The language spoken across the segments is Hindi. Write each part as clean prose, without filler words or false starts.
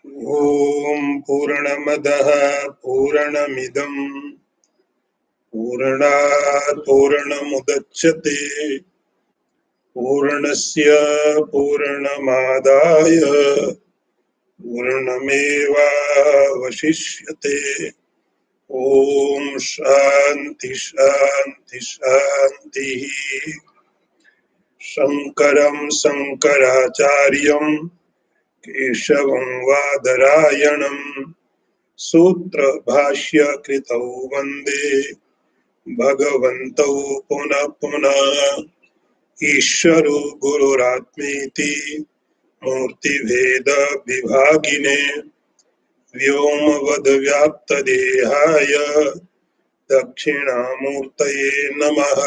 ओम पूर्णमदः पूर्णमिदं पूर्णात् पूर्णमुदच्यते पूर्णस्य पूर्णमादाय पूर्णमेवावशिष्यते। ओम शांति शांति शांति। शंकरं शंकराचार्यं केशवं वादरायणं सूत्र भाष्य कृतौ वंदे भगवन्तौ पुनः पुनः। ईश्वरो गुरुरात्मेति मूर्तिभेद विभागिने व्योमवद्व्याप्तदेहाय दक्षिणामूर्तये नमः।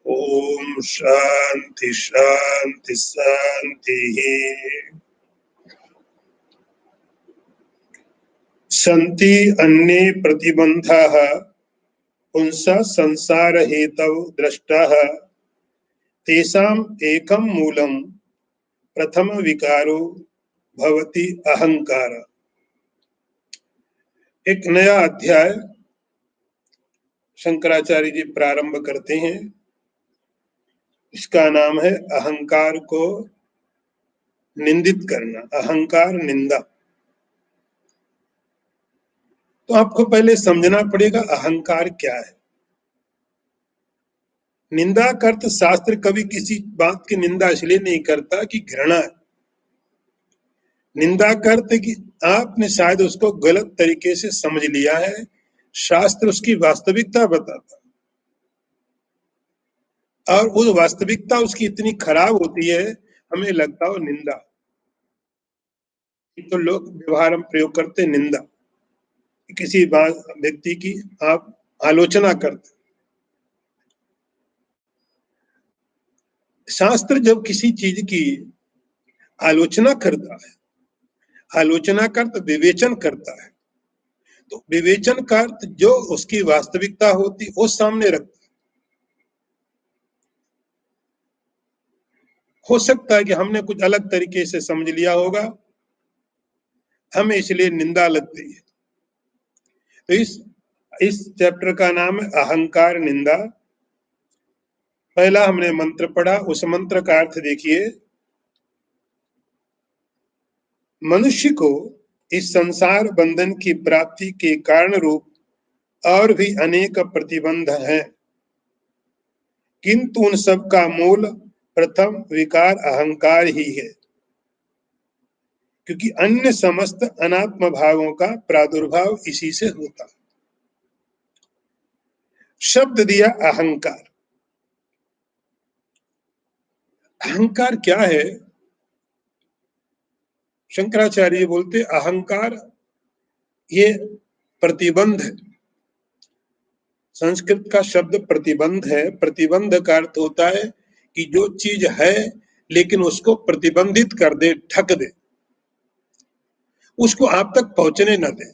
ओम शांति शांति शांति। सन्ति अन्ये प्रतिबन्धाः पुंसः संसार हेतौ द्रष्टाः तेषाम् एकं मूलं प्रथम विकारो भवति अहंकार। एक नया अध्याय शंकराचार्य जी प्रारंभ करते हैं। इसका नाम है अहंकार को निंदित करना, अहंकार निंदा। तो आपको पहले समझना पड़ेगा अहंकार क्या है। निंदा का अर्थ शास्त्र कभी किसी बात की निंदा इसलिए नहीं करता कि घृणा है। निंदा का अर्थ कि आपने शायद उसको गलत तरीके से समझ लिया है, शास्त्र उसकी वास्तविकता बताता और उस वास्तविकता उसकी इतनी खराब होती है हमें लगता हो निंदा। तो लोग व्यवहार में प्रयोग करते निंदा, किसी व्यक्ति की आप आलोचना करते। शास्त्र जब किसी चीज की आलोचना करता है, आलोचना का अर्थ विवेचन करता है, तो विवेचन का अर्थ जो उसकी वास्तविकता होती वो सामने रखता है। हो सकता है कि हमने कुछ अलग तरीके से समझ लिया होगा, हमें इसलिए निंदा लगती है। तो इस चैप्टर का नाम है अहंकार निंदा। पहला हमने मंत्र पढ़ा, उस मंत्र का अर्थ देखिए। मनुष्य को इस संसार बंधन की प्राप्ति के कारण रूप और भी अनेक प्रतिबंध हैं, किंतु उन सब का मूल प्रथम विकार अहंकार ही है, क्योंकि अन्य समस्त अनात्म भावों का प्रादुर्भाव इसी से होता। शब्द दिया अहंकार। अहंकार क्या है? शंकराचार्य बोलते अहंकार ये प्रतिबंध है। संस्कृत का शब्द प्रतिबंध है। प्रतिबंध का अर्थ होता है कि जो चीज है लेकिन उसको प्रतिबंधित कर दे, ठक दे, उसको आप तक पहुंचने न दे।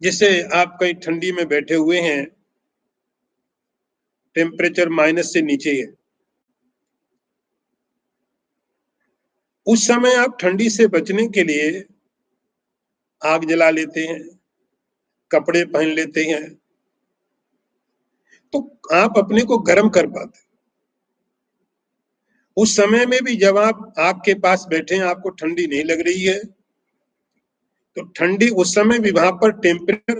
जैसे आप कहीं ठंडी में बैठे हुए हैं, टेम्परेचर माइनस से नीचे है, उस समय आप ठंडी से बचने के लिए आग जला लेते हैं, कपड़े पहन लेते हैं, तो आप अपने को गर्म कर पाते। उस समय में भी जब आप आग के पास बैठे हैं, आपको ठंडी नहीं लग रही है, तो ठंडी उस समय भी वहां पर टेम्परेचर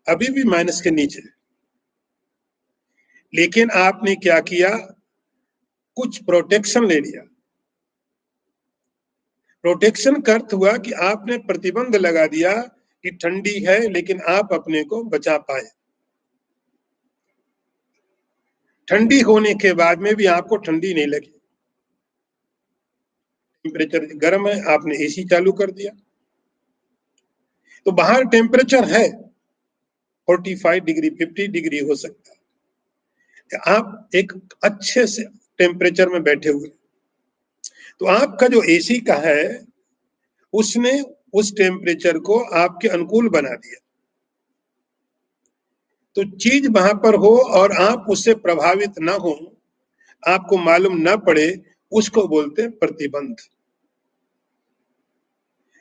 अभी भी माइनस के नीचे है। लेकिन आपने क्या किया? कुछ प्रोटेक्शन ले लिया। प्रोटेक्शन का अर्थ हुआ कि आपने प्रतिबंध लगा दिया कि ठंडी है लेकिन आप अपने को बचा पाए। ठंडी होने के बाद में भी आपको ठंडी नहीं लगी, टेम्परेचर गर्म है, आपने एसी चालू कर दिया, तो बाहर टेम्परेचर है 45 डिग्री 50 डिग्री हो सकता है, आप एक अच्छे से टेम्परेचर में बैठे हुए, तो आपका जो एसी का है उसने उस टेम्परेचर को आपके अनुकूल बना दिया। तो चीज वहां पर हो और आप उससे प्रभावित ना हो, आपको मालूम ना पड़े, उसको बोलते हैं प्रतिबंध।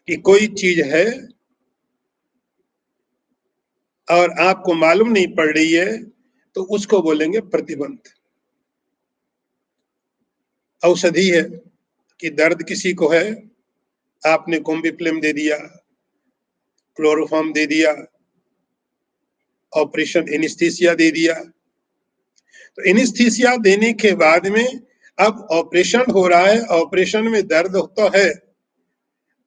कि कोई चीज है और आपको मालूम नहीं पड़ रही है, तो उसको बोलेंगे प्रतिबंध। औषधि है कि दर्द किसी को है, आपने कोम्बिफ्लेम दे दिया, क्लोरोफॉर्म दे दिया, ऑपरेशन एनेस्थीसिया दे दिया। तो एनेस्थीसिया देने के बाद में अब ऑपरेशन हो रहा है, ऑपरेशन में दर्द तो है,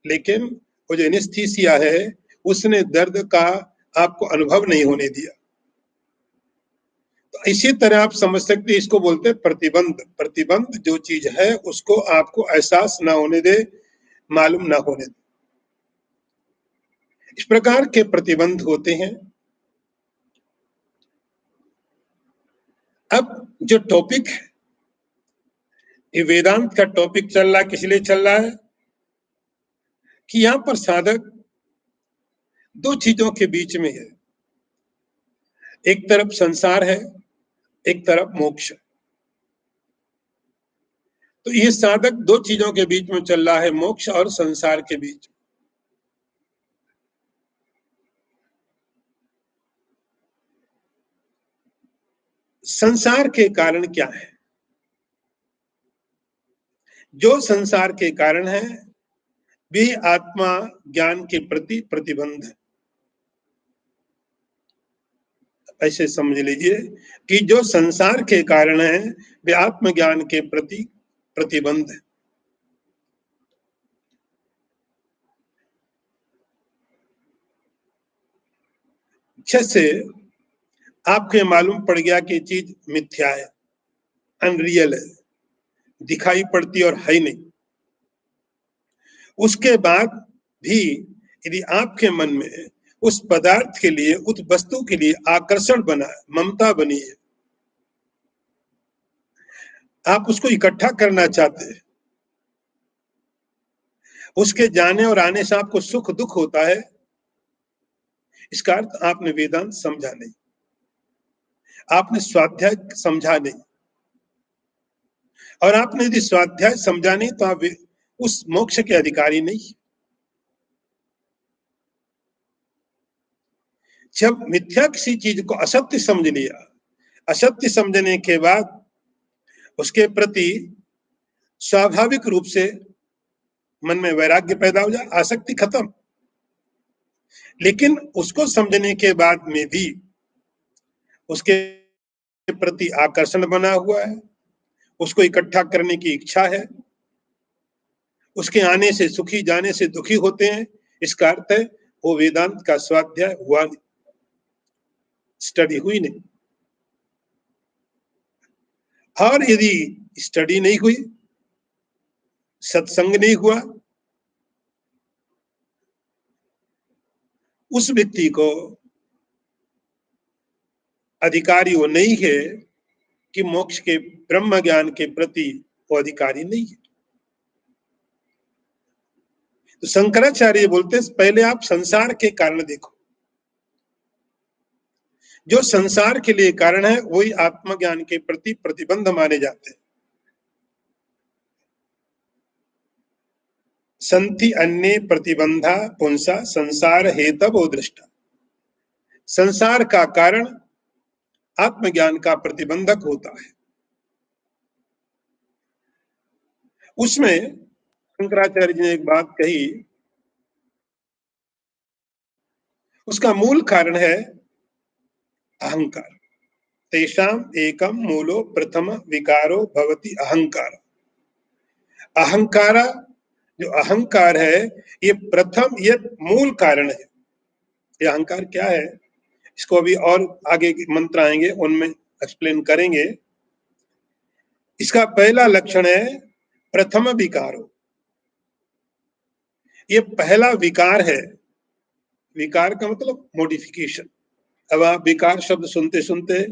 लेकिन वो जो एनेस्थीसिया है उसने दर्द का आपको अनुभव नहीं होने दिया। तो इसी तरह आप समझ सकते हैं, इसको बोलते हैं प्रतिबंध। प्रतिबंध जो चीज है उसको आपको एहसास ना होने दे, मालूम ना होने दे। इस प्रकार के प्रतिबंध होते हैं। अब जो टॉपिक है, ये वेदांत का टॉपिक चल रहा है, किस लिए चल रहा है कि यहां पर साधक दो चीजों के बीच में है, एक तरफ संसार है, एक तरफ मोक्ष। तो ये साधक दो चीजों के बीच में चल रहा है, मोक्ष और संसार के बीच। संसार के कारण क्या है? जो संसार के कारण है वे आत्मा ज्ञान के प्रति प्रतिबंध है। ऐसे समझ लीजिए कि जो संसार के कारण है वे आत्मज्ञान के प्रति प्रतिबंध है। जैसे आपके मालूम पड़ गया कि चीज मिथ्या है, अनरियल है, दिखाई पड़ती और है नहीं, उसके बाद भी यदि आपके मन में उस पदार्थ के लिए, उस वस्तु के लिए आकर्षण बना है, ममता बनी है, आप उसको इकट्ठा करना चाहते हैं, उसके जाने और आने से आपको सुख दुख होता है, इसका अर्थ आपने वेदांत समझा नहीं, आपने स्वाध्याय समझा नहीं। और आपने यदि स्वाध्याय समझा नहीं तो आप उस मोक्ष के अधिकारी नहीं। जब मिथ्या किसी चीज को असत्य समझ लिया, असत्य समझने के बाद उसके प्रति स्वाभाविक रूप से मन में वैराग्य पैदा हो जाए, आसक्ति खत्म। लेकिन उसको समझने के बाद में भी उसके प्रति आकर्षण बना हुआ है, उसको इकट्ठा करने की इच्छा है, उसके आने से सुखी, जाने से दुखी होते हैं। इसका अर्थ है वो वेदांत का स्वाध्याय हुआ नहीं, स्टडी हुई नहीं। और यदि स्टडी नहीं हुई, सत्संग नहीं हुआ, उस व्यक्ति को अधिकारी वो नहीं है कि मोक्ष के ब्रह्म ज्ञान के प्रति वो अधिकारी नहीं है। तो शंकराचार्य बोलते हैं पहले आप संसार के कारण देखो, जो संसार के लिए कारण है वही आत्मज्ञान के प्रति प्रतिबंध माने जाते हैं। संति अन्य प्रतिबंधा पुंसा संसार हेतवो दृष्टा। संसार का कारण आत्मज्ञान का प्रतिबंधक होता है। उसमें शंकराचार्य जी ने एक बात कही, उसका मूल कारण है अहंकार। तेषाम एकम मूलो प्रथम विकारो भवति अहंकार। अहंकार, जो अहंकार है ये प्रथम, ये मूल कारण है। ये अहंकार क्या है इसको अभी और आगे मंत्र आएंगे उनमें एक्सप्लेन करेंगे। इसका पहला लक्षण है प्रथम विकारो, ये पहला विकार है। विकार का मतलब मॉडिफिकेशन। अब आप विकार शब्द सुनते सुनते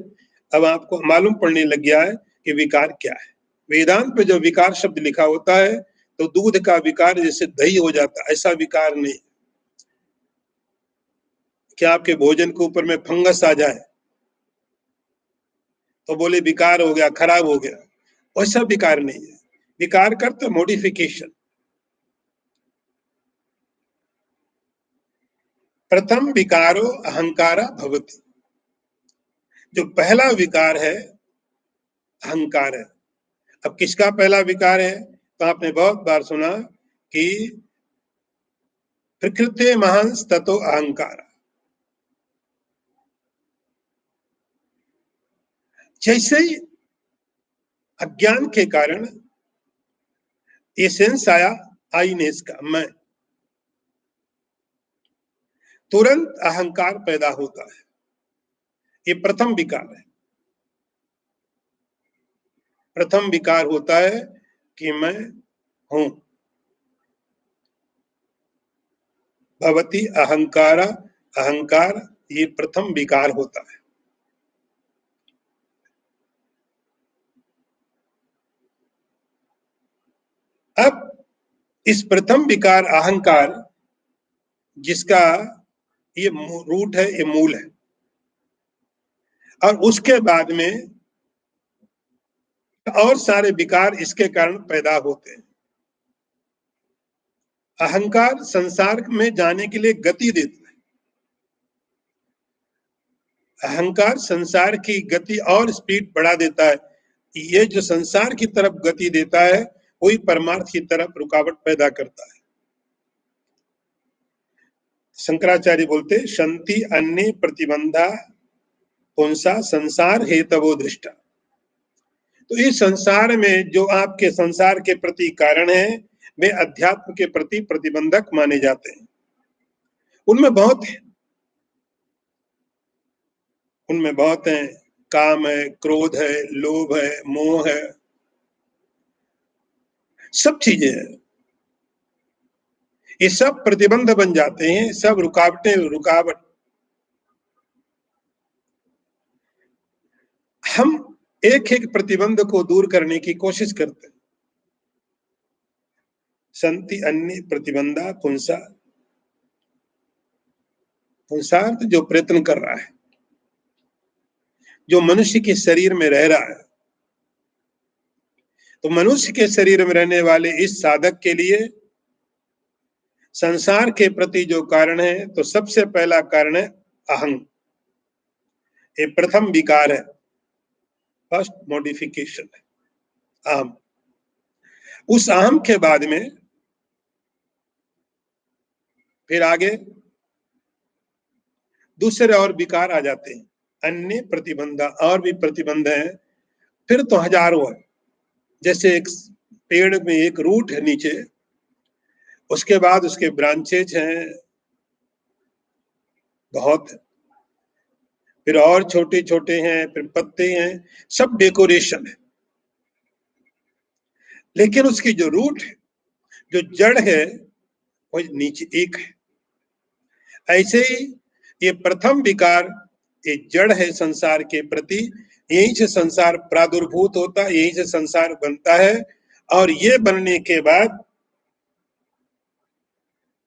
अब आपको मालूम पड़ने लग गया है कि विकार क्या है। वेदांत पे जो विकार शब्द लिखा होता है तो दूध का विकार जैसे दही हो जाता है, ऐसा विकार नहीं। क्या आपके भोजन के ऊपर में फंगस आ जाए तो बोले विकार हो गया, खराब हो गया, वैसा विकार नहीं है। विकार करते मॉडिफिकेशन। प्रथम विकारो अहंकारा भवति। जो पहला विकार है अहंकार है। अब किसका पहला विकार है? तो आपने बहुत बार सुना कि प्रकृति महांस ततो अहंकार। जैसे ही अज्ञान के कारण ये सेंस आया आईनेस का, मैं, तुरंत अहंकार पैदा होता है। ये प्रथम विकार है। प्रथम विकार होता है कि मैं हूं। भवति अहंकारा, अहंकार, ये प्रथम विकार होता है। अब इस प्रथम विकार अहंकार, जिसका ये रूट है, ये मूल है, और उसके बाद में और सारे विकार इसके कारण पैदा होते हैं। अहंकार संसार में जाने के लिए गति देता है। अहंकार संसार की गति और स्पीड बढ़ा देता है। ये जो संसार की तरफ गति देता है वही परमार्थ की तरफ रुकावट पैदा करता है। शंकराचार्य बोलते शंति अन्य प्रतिबंधा पुंसा संसार हेतवो दृष्टा। तो इस संसार में जो आपके संसार के प्रति कारण है वे अध्यात्म के प्रति प्रतिबंधक माने जाते हैं। उनमें बहुत है, उनमें बहुत है। काम है, क्रोध है, लोभ है, मोह है, सब चीजें हैं। ये सब प्रतिबंध बन जाते हैं, सब रुकावट। हम एक एक प्रतिबंध को दूर करने की कोशिश करते हैं। संति अन्य प्रतिबंधा पुंसा, पुंसार्थ जो प्रयत्न कर रहा है, जो मनुष्य के शरीर में रह रहा है, तो मनुष्य के शरीर में रहने वाले इस साधक के लिए संसार के प्रति जो कारण है, तो सबसे पहला कारण है अहं। ये प्रथम विकार है, फर्स्ट मॉडिफिकेशन है अहम। उस अहम के बाद में फिर आगे दूसरे और विकार आ जाते हैं, अन्य प्रतिबंधा, और भी प्रतिबंध हैं, फिर तो हजारों है। जैसे एक पेड़ में एक रूट है नीचे, उसके बाद उसके ब्रांचेज हैं बहुत, फिर और छोटे छोटे हैं, फिर पत्ते हैं, सब डेकोरेशन है। लेकिन उसकी जो रूट है, जो जड़ है, वो नीचे एक है। ऐसे ही ये प्रथम विकार, ये जड़ है संसार के प्रति। यहीं से संसार प्रादुर्भूत होता है, यहीं से संसार बनता है, और ये बनने के बाद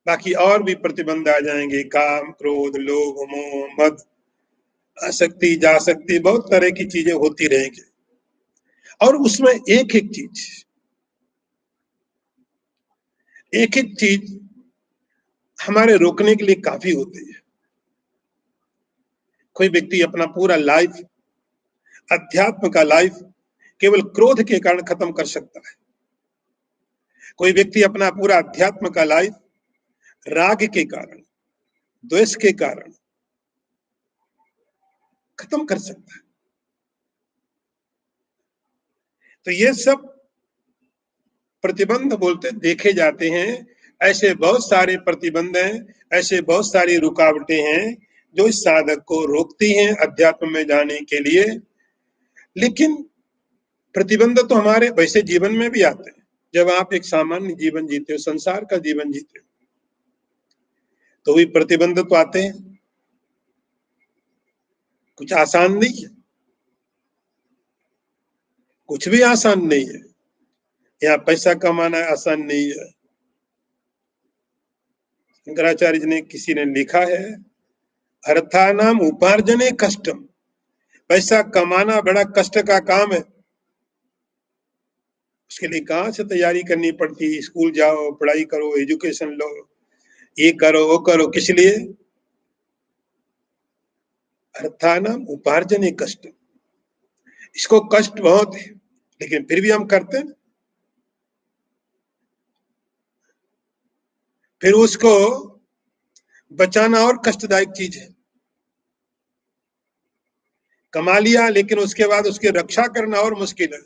बाकी और भी प्रतिबंध आ जाएंगे, काम, क्रोध, लोभ, मोह, मद, आसक्ति, जासक्ति, बहुत तरह की चीजें होती रहेंगी। और उसमें एक एक चीज हमारे रोकने के लिए काफी होती है। कोई व्यक्ति अपना पूरा लाइफ, अध्यात्म का लाइफ, केवल क्रोध के कारण खत्म कर सकता है। कोई व्यक्ति अपना पूरा अध्यात्म का लाइफ राग के कारण, द्वेष के कारण खत्म कर सकता है। तो ये सब प्रतिबंध बोलते देखे जाते हैं। ऐसे बहुत सारे प्रतिबंध हैं, ऐसे बहुत सारी रुकावटें हैं जो इस साधक को रोकती हैं अध्यात्म में जाने के लिए। लेकिन प्रतिबंध तो हमारे वैसे जीवन में भी आते हैं। जब आप एक सामान्य जीवन जीते हो, संसार का जीवन जीते हो, तो भी प्रतिबंध तो आते हैं। कुछ आसान नहीं है, कुछ भी आसान नहीं है। यहाँ पैसा कमाना आसान नहीं है। शंकराचार्य जी ने, किसी ने लिखा है, अर्थानाम उपार्जने कष्टम। पैसा कमाना बड़ा कष्ट का काम है। उसके लिए कहाँ से तैयारी करनी पड़ती है? स्कूल जाओ, पढ़ाई करो, एजुकेशन लो, ये करो, वो करो। किस लिए? अर्थानाम उपार्जने कष्ट, इसको कष्ट बहुत है लेकिन फिर भी हम करते हैं। फिर उसको बचाना और कष्टदायक चीज है। कमा लिया लेकिन उसके बाद उसकी रक्षा करना और मुश्किल है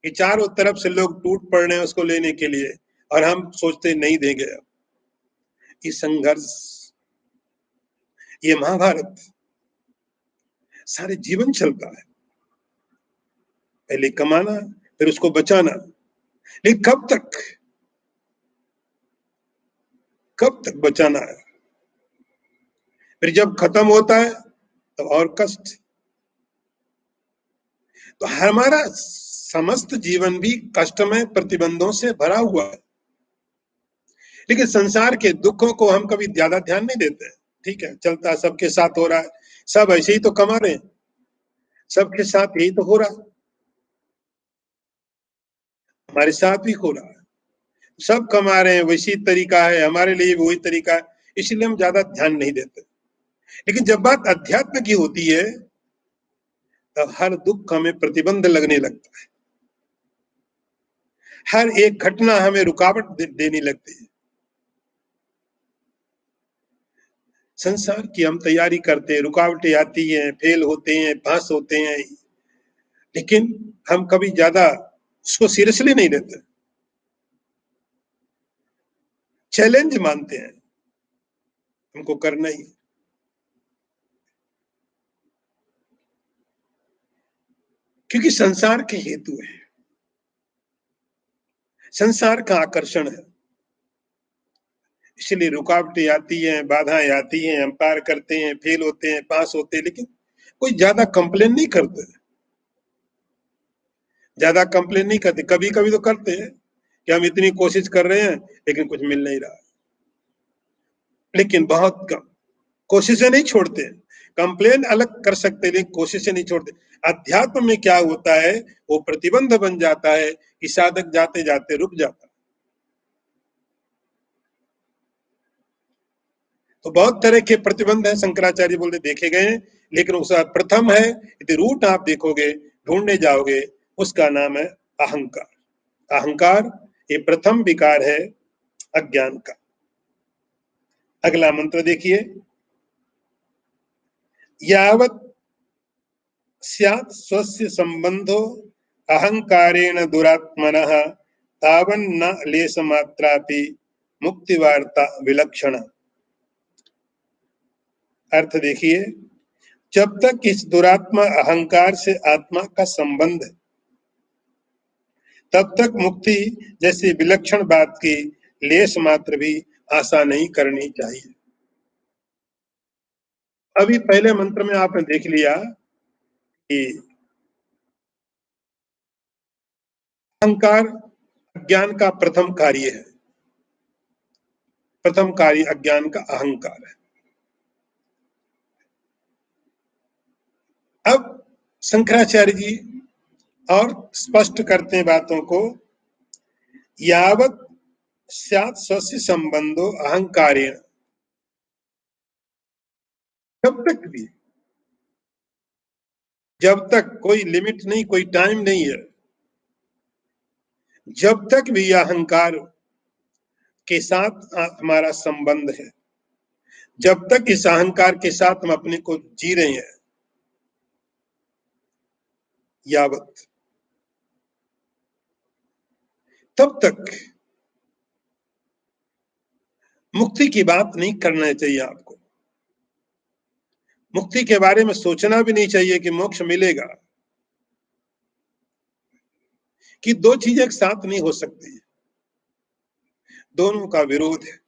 कि चारों तरफ से लोग टूट पड़ रहे हैं उसको लेने के लिए और हम सोचते नहीं देंगे। ये संघर्ष, ये महाभारत सारे जीवन चलता है। पहले कमाना फिर उसको बचाना, लेकिन कब तक बचाना है। फिर जब खत्म होता है तो और कष्ट। तो हमारा समस्त जीवन भी कष्टमय प्रतिबंधों से भरा हुआ है। लेकिन संसार के दुखों को हम कभी ज्यादा ध्यान नहीं देते। ठीक है, चलता सबके साथ हो रहा है, सब ऐसे ही तो कमा रहे हैं, सबके साथ यही तो हो रहा है, हमारे साथ भी हो रहा है। सब कमा रहे हैं, वैसी तरीका है, हमारे लिए भी वही तरीका है, इसलिए हम ज्यादा ध्यान नहीं देते। लेकिन जब बात अध्यात्म की होती है तब हर दुख हमें प्रतिबंध लगने लगता है, हर एक घटना हमें रुकावट देने लगती है। संसार की हम तैयारी करते हैं, रुकावटें आती हैं, फेल होते हैं, पास होते हैं, लेकिन हम कभी ज्यादा उसको सीरियसली नहीं लेते, चैलेंज मानते हैं हमको करना ही। क्योंकि संसार के हेतु है, संसार का आकर्षण है, इसलिए रुकावटें आती हैं, बाधाएं आती हैं, हम पार करते हैं, फेल होते हैं, पास होते हैं, लेकिन कोई ज्यादा कंप्लेन नहीं करते, ज्यादा कंप्लेन नहीं करते। कभी कभी तो करते हैं कि हम इतनी कोशिश कर रहे हैं लेकिन कुछ मिल नहीं रहा, लेकिन बहुत कम। कोशिशें नहीं छोड़ते, कंप्लेन अलग कर सकते लेकिन कोशिशें नहीं छोड़ते। अध्यात्म में क्या होता है, वो प्रतिबंध बन जाता है कि साधक जाते जाते रुक जाता। तो बहुत तरह के प्रतिबंध है, शंकराचार्य बोलते देखे गए हैं, लेकिन उसका प्रथम है, यदि रूट आप देखोगे, ढूंढने जाओगे, उसका नाम है अहंकार। अहंकार ये प्रथम विकार है अज्ञान का। अगला मंत्र देखिए, यावत् स्यात् स्वस्य संबंधो अहंकारेण दुरात्मनः तावन्न लेशमात्रापि मुक्तिवार्ता विलक्षण। अर्थ देखिए, जब तक इस दुरात्मा अहंकार से आत्मा का संबंध है तब तक मुक्ति जैसी विलक्षण बात की लेश मात्र भी आशा नहीं करनी चाहिए। अभी पहले मंत्र में आपने देख लिया कि अहंकार अज्ञान का प्रथम कार्य है, प्रथम कार्य अज्ञान का अहंकार है। अब शंकराचार्य जी और स्पष्ट करते हैं बातों को, यावत् स्यात् स्वस्य संबंधो अहंकारेण, जब तक भी, जब तक कोई लिमिट नहीं, कोई टाइम नहीं है, जब तक भी अहंकार के साथ हमारा संबंध है, जब तक इस अहंकार के साथ हम अपने को जी रहे हैं, यावत, तब तक मुक्ति की बात नहीं करना चाहिए आपको। मुक्ति के बारे में सोचना भी नहीं चाहिए कि मोक्ष मिलेगा, कि दो चीजें एक साथ नहीं हो सकती, दोनों का विरोध है।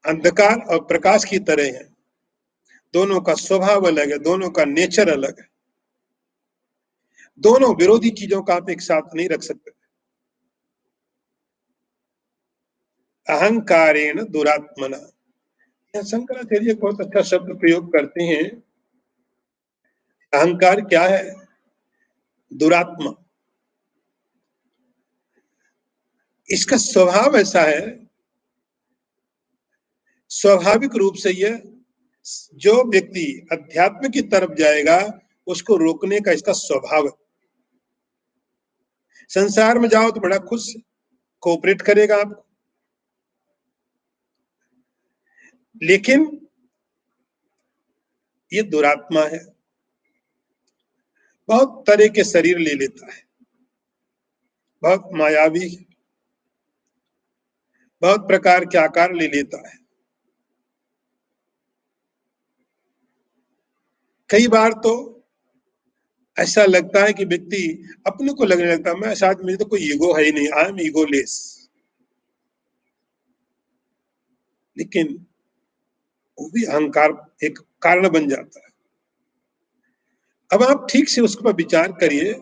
अंधकार और प्रकाश की तरह है, दोनों का स्वभाव अलग है, दोनों का नेचर अलग है, दोनों विरोधी चीजों का आप एक साथ नहीं रख सकते। अहंकारेण दुरात्मना, शंकराचार्य बहुत अच्छा शब्द प्रयोग करते हैं। अहंकार क्या है? दुरात्मा। इसका स्वभाव ऐसा है स्वाभाविक रूप से यह जो व्यक्ति अध्यात्म की तरफ जाएगा उसको रोकने का इसका स्वभाव है। संसार में जाओ तो बड़ा खुश कोऑपरेट करेगा आपको, लेकिन ये दुरात्मा है, बहुत तरह के शरीर ले लेता है, बहुत मायावी है, बहुत प्रकार के आकार ले लेता है। कई बार तो ऐसा लगता है कि व्यक्ति अपने को लगने लगता है मैं शायद मुझे तो कोई ईगो है ही नहीं, आई एम ईगोलेस, लेकिन वो भी अहंकार एक कारण बन जाता है। अब आप ठीक से उसके पर विचार करिए,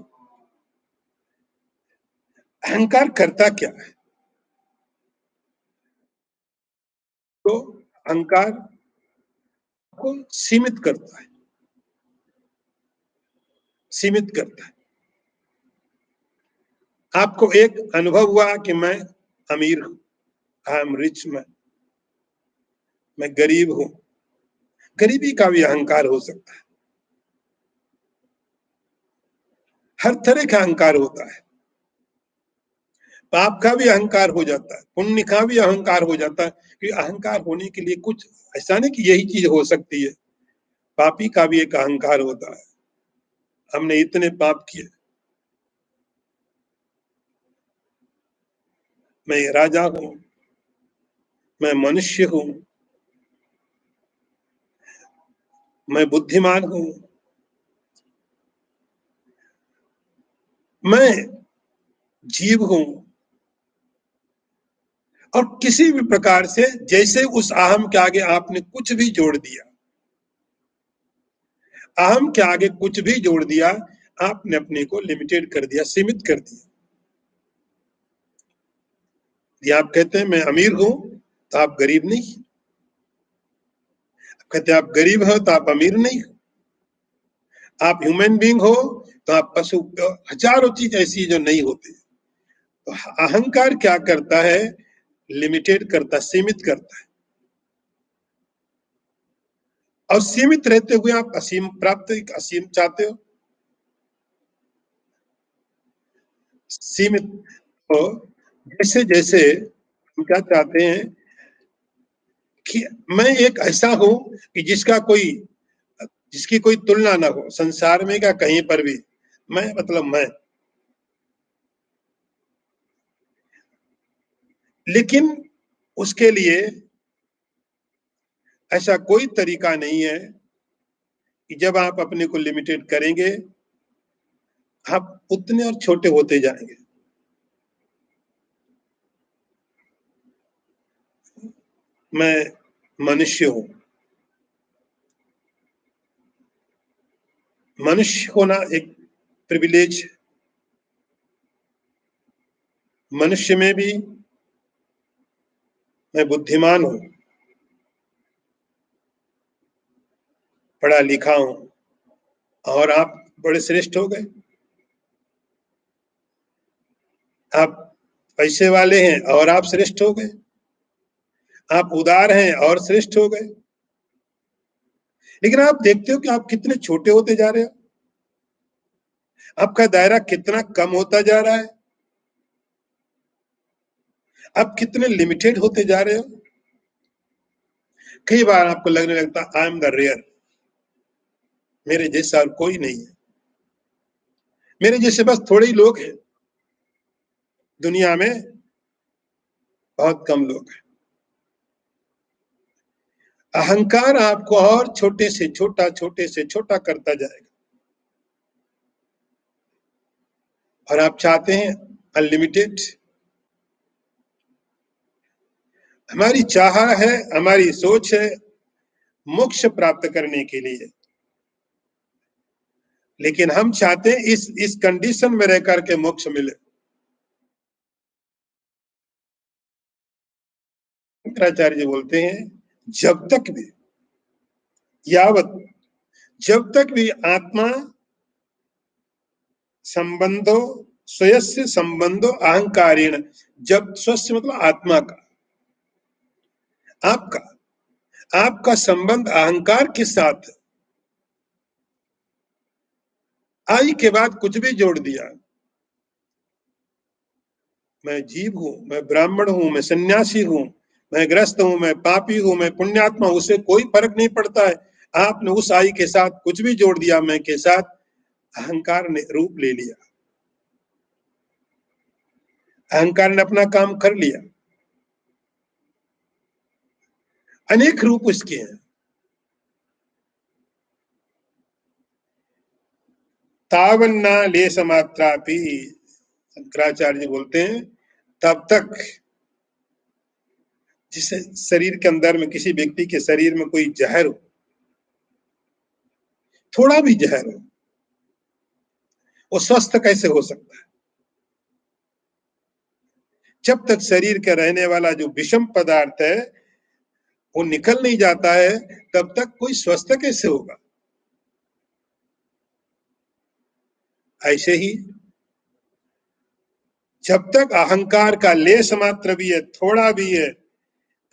अहंकार करता क्या है? तो अहंकार को सीमित करता है, सीमित करता है। आपको एक अनुभव हुआ कि मैं अमीर हूं, आई एम रिच मैन, मैं गरीब हूं, गरीबी का भी अहंकार हो सकता है। हर तरह का अहंकार होता है, पाप का भी अहंकार हो जाता है, पुण्य का भी अहंकार हो जाता है। कि अहंकार होने के लिए कुछ ऐसा नहीं कि यही चीज हो सकती है, पापी का भी एक अहंकार होता है, हमने इतने पाप किए, मैं राजा हूं, मैं मनुष्य हूं, मैं बुद्धिमान हूं, मैं जीव हूं। और किसी भी प्रकार से जैसे उस अहम के आगे आपने कुछ भी जोड़ दिया, अहम के आगे कुछ भी जोड़ दिया, आपने अपने को लिमिटेड कर दिया, सीमित कर दिया। यदि आप कहते हैं मैं अमीर हूं तो आप गरीब नहीं, कहते हैं आप गरीब हो तो आप अमीर नहीं हो, आप ह्यूमन बीइंग हो तो आप पशु, हजारों चीज ऐसी जो नहीं होती। तो अहंकार क्या करता है? लिमिटेड करता, सीमित करता है। और सीमित रहते हुए आप असीम प्राप्त, असीम चाहते हो, सीमित। तो जैसे जैसे हम क्या चाहते हैं कि मैं एक ऐसा हूं कि जिसकी कोई तुलना ना हो संसार में क्या कहीं पर भी, मैं मतलब मैं। लेकिन उसके लिए ऐसा कोई तरीका नहीं है कि जब आप अपने को लिमिटेड करेंगे आप उतने और छोटे होते जाएंगे। मैं मनुष्य हूं, मनुष्य होना एक प्रिविलेज है। मनुष्य में भी मैं बुद्धिमान हूं, पढ़ा लिखा हूं, और आप बड़े श्रेष्ठ हो गए। आप पैसे वाले हैं और आप श्रेष्ठ हो गए, आप उदार हैं और श्रेष्ठ हो गए। लेकिन आप देखते हो कि आप कितने छोटे होते जा रहे हो, आपका दायरा कितना कम होता जा रहा है, आप कितने लिमिटेड होते जा रहे हो। कई बार आपको लगने लगता आई एम द रेयर, मेरे जैसा और कोई नहीं है, मेरे जैसे बस थोड़े ही लोग हैं दुनिया में, बहुत कम लोग हैं। अहंकार आपको और छोटे से छोटा करता जाएगा, और आप चाहते हैं अनलिमिटेड। हमारी चाह है, हमारी सोच है मोक्ष प्राप्त करने के लिए, लेकिन हम चाहते हैं इस कंडीशन में रह करके मोक्ष मिले। शंकराचार्य जी बोलते हैं जब तक भी, यावत, जब तक भी आत्मा संबंधो स्वयस्य संबंधो अहंकारेण, जब स्वस्य मतलब आत्मा का, आपका आपका संबंध अहंकार के साथ, आई के बाद कुछ भी जोड़ दिया, मैं जीव हूं, मैं ब्राह्मण हूं, मैं सन्यासी हूं, मैं ग्रस्त हूं, मैं पापी हूं, मैं पुण्यात्मा हूं, उससे कोई फर्क नहीं पड़ता है। आपने उस आई के साथ कुछ भी जोड़ दिया, मैं के साथ, अहंकार ने रूप ले लिया, अहंकार ने अपना काम कर लिया। अनेक रूप उसके हैं। तावन्ना लेस मात्रा भी, शंकराचार्य जी बोलते हैं, तब तक जिस शरीर के अंदर में, किसी व्यक्ति के शरीर में कोई जहर हो, थोड़ा भी जहर हो, वो स्वस्थ कैसे हो सकता है? जब तक शरीर का रहने वाला जो विषम पदार्थ है वो निकल नहीं जाता है, तब तक कोई स्वस्थ कैसे होगा? ऐसे ही जब तक अहंकार का लेस मात्र भी है, थोड़ा भी है,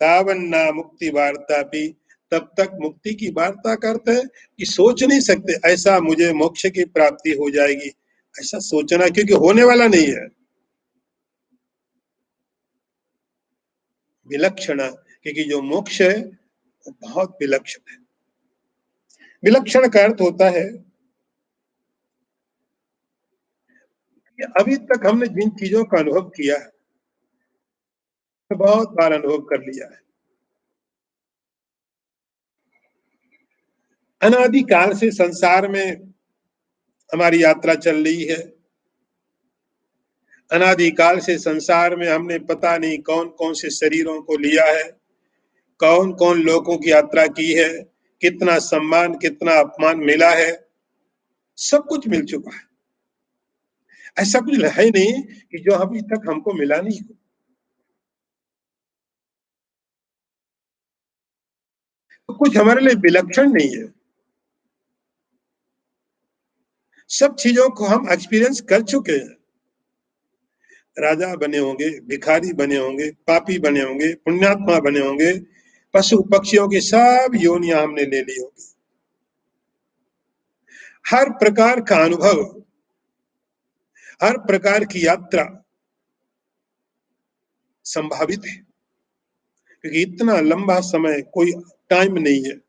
तावन्ना मुक्ति वार्ता भी, तब तक मुक्ति की वार्ता करते हैं कि सोच नहीं सकते ऐसा मुझे मोक्ष की प्राप्ति हो जाएगी, ऐसा सोचना क्योंकि होने वाला नहीं है। विलक्षण, क्योंकि जो मोक्ष है वो बहुत विलक्षण है। विलक्षण का अर्थ होता है कि अभी तक हमने जिन चीजों का अनुभव किया है, बहुत बार अनुभव कर लिया है। अनादिकाल से संसार में हमारी यात्रा चल रही है। अनादिकाल से संसार में हमने पता नहीं कौन कौन से शरीरों को लिया है, कौन कौन लोगों की यात्रा की है, कितना सम्मान कितना अपमान मिला है, सब कुछ मिल चुका है। ऐसा कुछ है नहीं कि जो अभी तक हमको मिला नहीं हो। तो कुछ हमारे लिए विलक्षण नहीं है। सब चीजों को हम एक्सपीरियंस कर चुके हैं। राजा बने होंगे, भिखारी बने होंगे, पापी बने होंगे, पुण्यात्मा बने होंगे, पशु पक्षियों की सब योनियां हमने ले ली होगी। हर प्रकार का अनुभव, हर प्रकार की यात्रा संभावित है, क्योंकि इतना लंबा समय कोई टाइम नहीं है।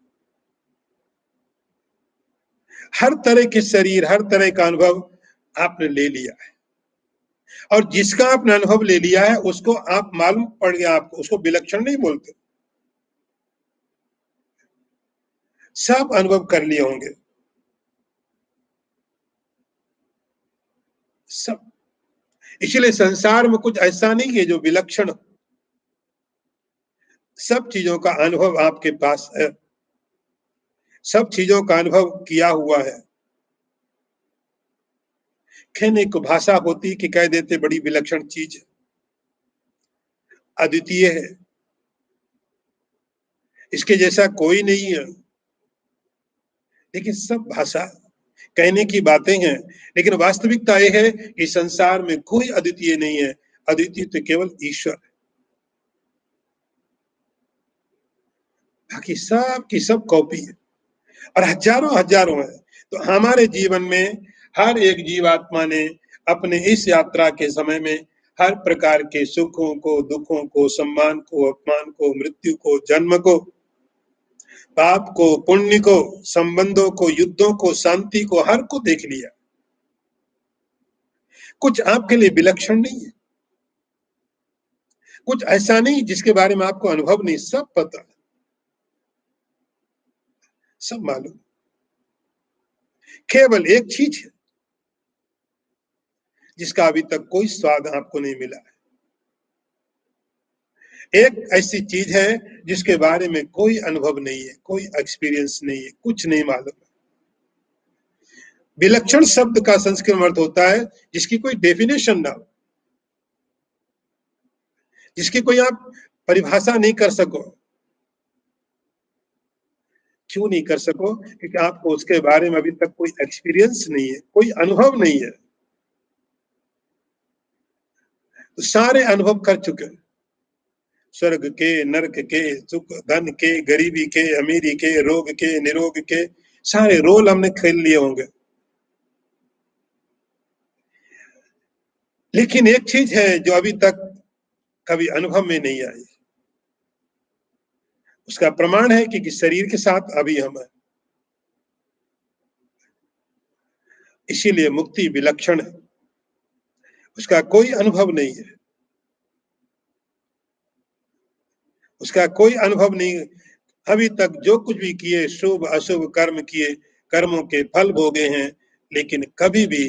हर तरह के शरीर, हर तरह का अनुभव आपने ले लिया है, और जिसका आपने अनुभव ले लिया है उसको आप मालूम पड़ गया आपको, उसको विलक्षण नहीं बोलते। सब अनुभव कर लिए होंगे, सब। इसलिए संसार में कुछ ऐसा नहीं है जो विलक्षण, सब चीजों का अनुभव आपके पास है, सब चीजों का अनुभव किया हुआ है। कहने को भाषा होती कि कह देते बड़ी विलक्षण चीज है, अद्वितीय है, इसके जैसा कोई नहीं है। लेकिन सब भाषा कहने की बातें हैं, लेकिन वास्तविकता यह है कि संसार में कोई अद्वितीय नहीं है। अद्वितीय तो केवल ईश्वर है, बाकी सब की सब कॉपी है, और हजारों हजारों है। तो हमारे जीवन में हर एक जीवात्मा ने अपने इस यात्रा के समय में हर प्रकार के सुखों को, दुखों को, सम्मान को, अपमान को, मृत्यु को, जन्म को, पाप को, पुण्य को, संबंधों को, युद्धों को, शांति को, हर को देख लिया। कुछ आपके लिए विलक्षण नहीं है, कुछ ऐसा नहीं जिसके बारे में आपको अनुभव नहीं, सब पता, सब मालूम। केवल एक चीज है जिसका अभी तक कोई स्वाद आपको नहीं मिला है। एक ऐसी चीज है जिसके बारे में कोई अनुभव नहीं है, कोई एक्सपीरियंस नहीं है, कुछ नहीं मालूम। विलक्षण शब्द का संस्कृत अर्थ होता है जिसकी कोई डेफिनेशन ना हो, जिसकी कोई आप परिभाषा नहीं कर सको। क्यों नहीं कर सको? क्योंकि आपको उसके बारे में अभी तक कोई एक्सपीरियंस नहीं है, कोई अनुभव नहीं है। तो सारे अनुभव कर चुके हैं, स्वर्ग के, नरक के, सुख धन के, गरीबी के, अमीरी के, रोग के, निरोग के, सारे रोल हमने खेल लिए होंगे। लेकिन एक चीज है जो अभी तक कभी अनुभव में नहीं आई, उसका प्रमाण है कि शरीर के साथ अभी हम हैं। इसीलिए मुक्ति विलक्षण है, उसका कोई अनुभव नहीं है, उसका कोई अनुभव नहीं। अभी तक जो कुछ भी किए, शुभ अशुभ कर्म किए, कर्मों के फल भोगे हैं, लेकिन कभी भी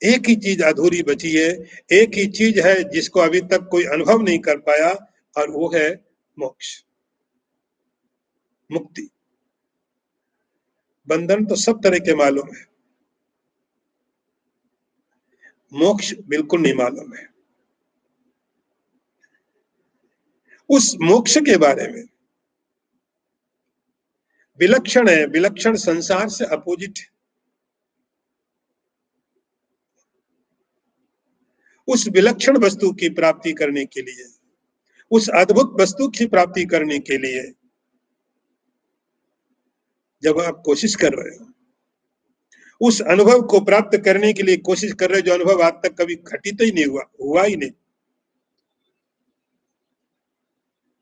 एक ही चीज अधूरी बची है, एक ही चीज है जिसको अभी तक कोई अनुभव नहीं कर पाया, और वो है मोक्ष, मुक्ति। बंधन तो सब तरह के मालूम है, मोक्ष बिल्कुल नहीं मालूम है। उस मोक्ष के बारे में विलक्षण है, विलक्षण संसार से अपोजिट है। उस विलक्षण वस्तु की प्राप्ति करने के लिए, उस अद्भुत वस्तु की प्राप्ति करने के लिए जब आप कोशिश कर रहे हो, उस अनुभव को प्राप्त करने के लिए कोशिश कर रहे हो, जो अनुभव आज तक कभी घटित ही नहीं हुआ ही नहीं,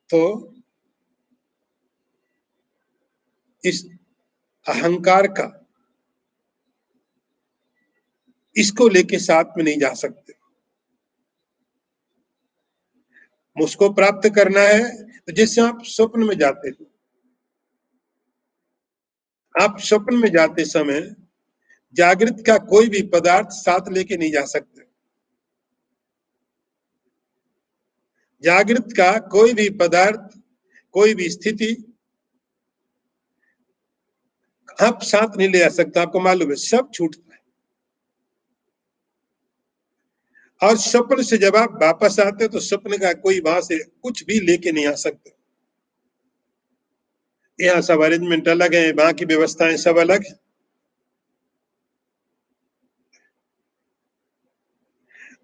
तो इस अहंकार का, इसको लेके साथ में नहीं जा सकते। मुझको प्राप्त करना है, तो जैसे आप स्वप्न में जाते हो, आप स्वप्न में जाते समय जागृत का कोई भी पदार्थ साथ लेके नहीं जा सकते। जागृत का कोई भी पदार्थ, कोई भी स्थिति आप साथ नहीं ले जा सकते। आपको मालूम है, सब छूटता है। और स्वप्न से जब आप वापस आते तो स्वप्न का कोई वहां से कुछ भी लेके नहीं आ सकते। यहाँ सब अरेंजमेंट अलग है, वहां की व्यवस्थाएं सब अलग है।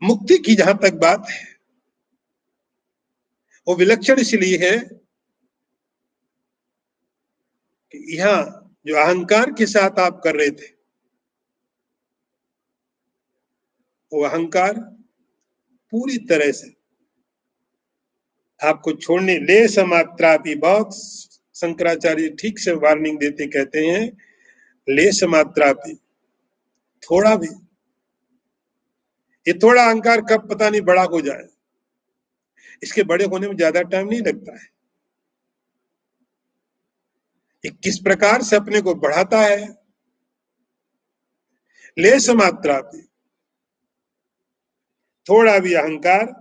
मुक्ति की जहां तक बात है, वो विलक्षण इसलिए है कि यहाँ जो अहंकार के साथ आप कर रहे थे, वो अहंकार पूरी तरह से आपको छोड़ने, ले समात्रा भी, बहुत शंकराचार्य ठीक से वार्निंग देते कहते हैं, ले समात्रा भी, थोड़ा भी, ये थोड़ा अहंकार कब पता नहीं बड़ा हो जाए, इसके बड़े होने में ज्यादा टाइम नहीं लगता है। ये किस प्रकार से अपने को बढ़ाता है, ले समात्रा भी, थोड़ा भी अहंकार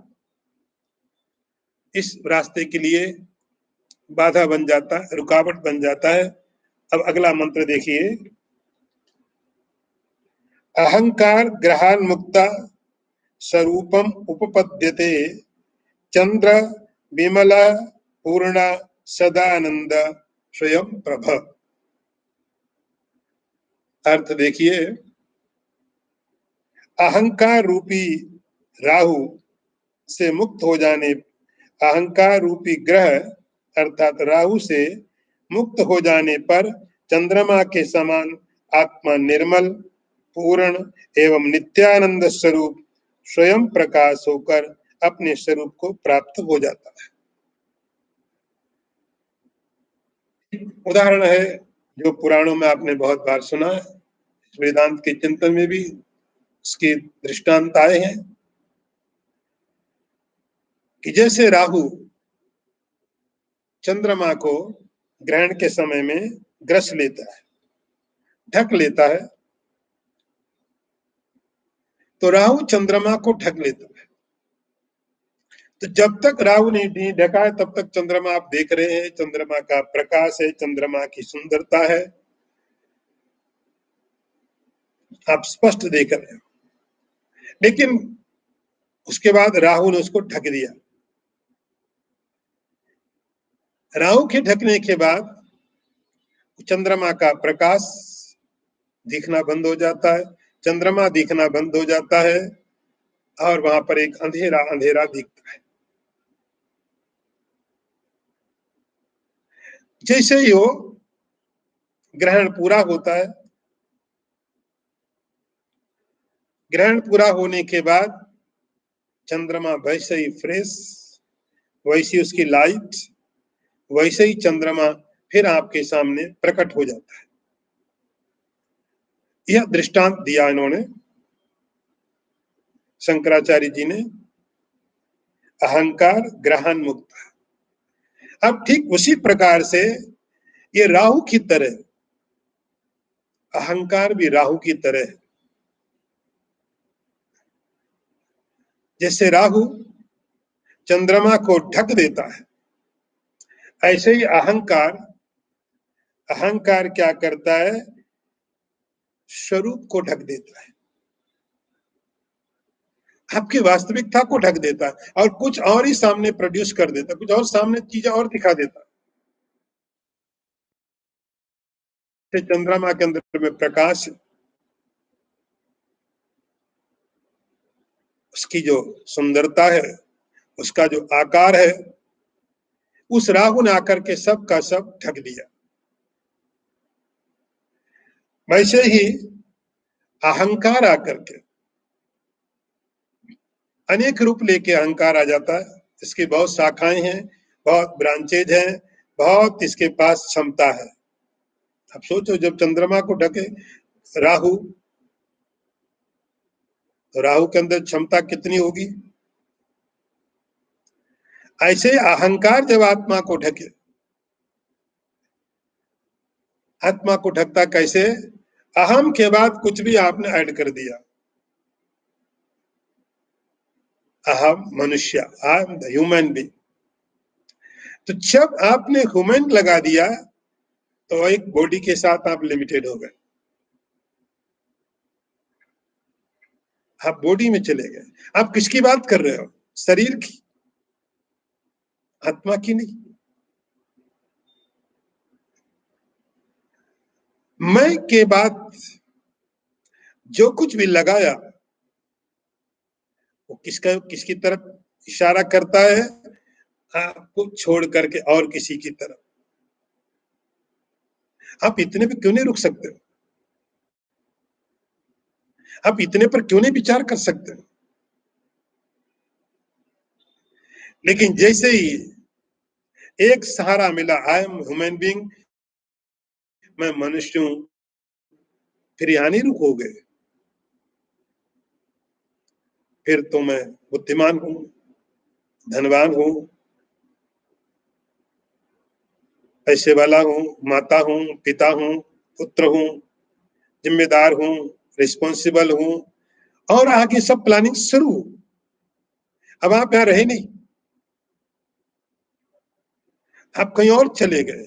इस रास्ते के लिए बाधा बन जाता है, रुकावट बन जाता है। अब अगला मंत्र देखिए, अहंकार ग्रहान मुक्ता स्वरूपम उपपद्यते, चंद्र विमला पूर्ण सदानंद स्वयं प्रभ। अर्थ देखिए, अहंकार रूपी राहु से मुक्त हो जाने, अहंकार रूपी ग्रह अर्थात राहु से मुक्त हो जाने पर चंद्रमा के समान आत्मा निर्मल, पूर्ण एवं नित्यानंद स्वरूप स्वयं प्रकाश होकर अपने स्वरूप को प्राप्त हो जाता है। उदाहरण है जो पुराणों में आपने बहुत बार सुना है, वेदांत के चिंतन में भी इसके दृष्टांत आए हैं कि जैसे राहु चंद्रमा को ग्रहण के समय में ग्रस लेता है, ढक लेता है, तो राहु चंद्रमा को ढक लेता है। तो जब तक राहु नहीं ढका है, तब तक चंद्रमा आप देख रहे हैं, चंद्रमा का प्रकाश है, चंद्रमा की सुंदरता है, आप स्पष्ट देख रहे हो। लेकिन उसके बाद राहु ने उसको ढक दिया। राहु के ढकने के बाद चंद्रमा का प्रकाश दिखना बंद हो जाता है, चंद्रमा दिखना बंद हो जाता है, और वहां पर एक अंधेरा अंधेरा दिखता है। जैसे ही वो ग्रहण पूरा होता है, ग्रहण पूरा होने के बाद चंद्रमा वैसे ही फ्रेश, वैसी उसकी लाइट, वैसे ही चंद्रमा फिर आपके सामने प्रकट हो जाता है। यह दृष्टांत दिया इन्होंने, शंकराचार्य जी ने, अहंकार ग्रहण मुक्त। अब ठीक उसी प्रकार से ये राहु की तरह, अहंकार भी राहु की तरह है। जैसे राहु चंद्रमा को ढक देता है, ऐसे ही अहंकार, अहंकार क्या करता है, स्वरूप को ढक देता है, आपकी वास्तविकता को ढक देता है और कुछ और ही सामने प्रोड्यूस कर देता है, कुछ और सामने चीजें और दिखा देता है। चंद्रमा के अंदर में प्रकाश, उसकी जो सुंदरता है, उसका जो आकार है, उस राहु ने आकर के सब का सब ढक दिया। वैसे ही अहंकार आकर के अनेक रूप लेके अहंकार आ जाता है। इसकी बहुत शाखाएं हैं, बहुत ब्रांचेज हैं, बहुत इसके पास क्षमता है। अब सोचो, जब चंद्रमा को ढके राहु, तो राहु के अंदर क्षमता कितनी होगी। ऐसे अहंकार जब आत्मा को ढके, आत्मा को ढकता कैसे, अहम के बाद कुछ भी आपने ऐड कर दिया, अहम मनुष्य, I am the human being. तो जब आपने ह्यूमन लगा दिया तो एक बॉडी के साथ आप लिमिटेड हो गए, आप बॉडी में चले गए। आप किसकी बात कर रहे हो, शरीर की, आत्मा की नहीं। मैं के बाद जो कुछ भी लगाया वो किसका, किसकी तरफ इशारा करता है, आपको छोड़ करके और किसी की तरफ। आप इतने पे क्यों नहीं रुक सकते हो, आप इतने पर क्यों नहीं विचार कर सकते हो। लेकिन जैसे ही एक सहारा मिला, आई एम ह्यूमन बीइंग, मैं मनुष्य हूं, फिर यहां नहीं रुकोगे, फिर तो मैं बुद्धिमान हूं, धनवान हूं, पैसे वाला हूं, माता हूं, पिता हूं, पुत्र हूं, जिम्मेदार हूं, रिस्पॉन्सिबल हूं, और आगे सब प्लानिंग शुरू। अब आप यहां रहे नहीं, आप कहीं और चले गए।